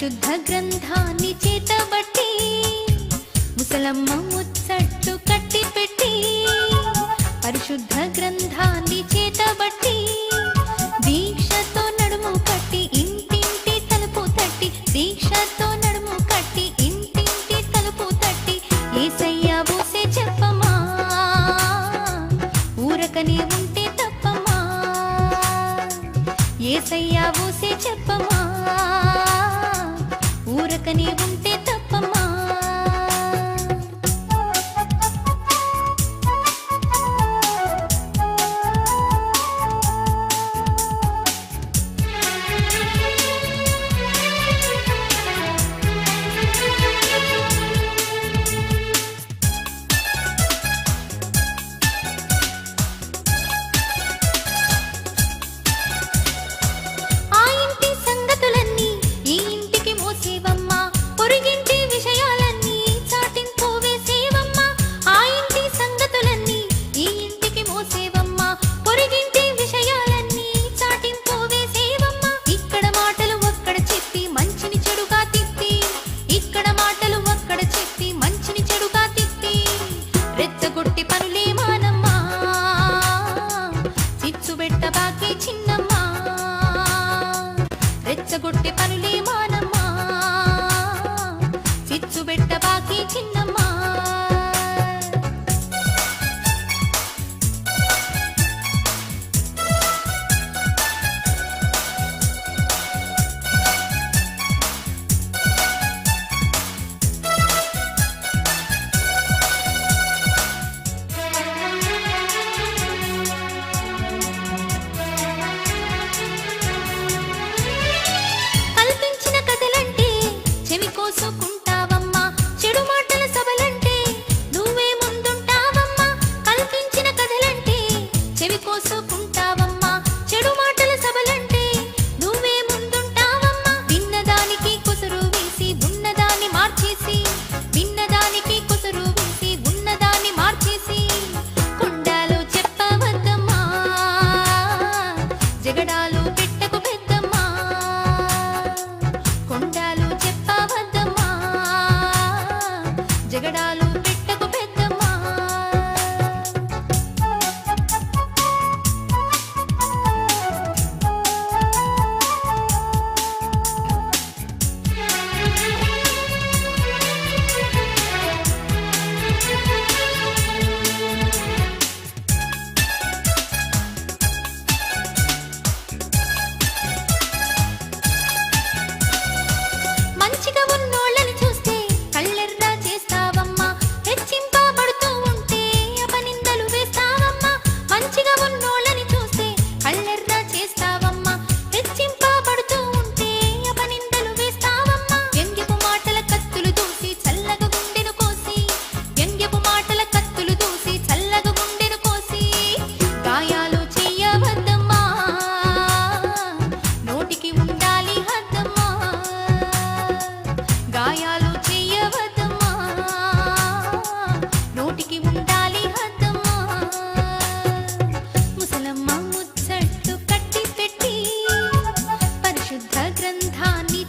పరిశుద్ధ గ్రంథాన్ని చేతబట్టి ముసలమ్మ ముచ్చట్లు కట్టి పెట్టి పరిశుద్ధ గ్రంథాన్ని చేతబట్టి దీక్షతో నడుము కట్టి ఇంటింటి తలుపు తట్టి దీక్షతో నడుము కట్టి ఇంటింటి తలుపు తట్టి యేసయ్య ఊసే చెప్పమా ఊరకనే ఉంటే తప్పమా యేసయ్య ఊసే చెప్పమా ఊరకనే ఉంటే తప్పమా రెచ్చగొట్టే పనులే మానమ్మా చిచ్చు పెట్ట బాకీ చిన్నమ్మా జగడాలు పెట్టకు పెద్దమ్మా కొండాలు చెప్పవద్దమ్మా జగడాలు పెట్టకు పెద్దమ్మా గాయాలు చెయ్యవద్దమ్మా నోటికి ఉండాలి హద్దమ్మా ముసలమ్మ ముచ్చట్లు కట్టి పెట్టి పరిశుద్ధ గ్రంథాన్ని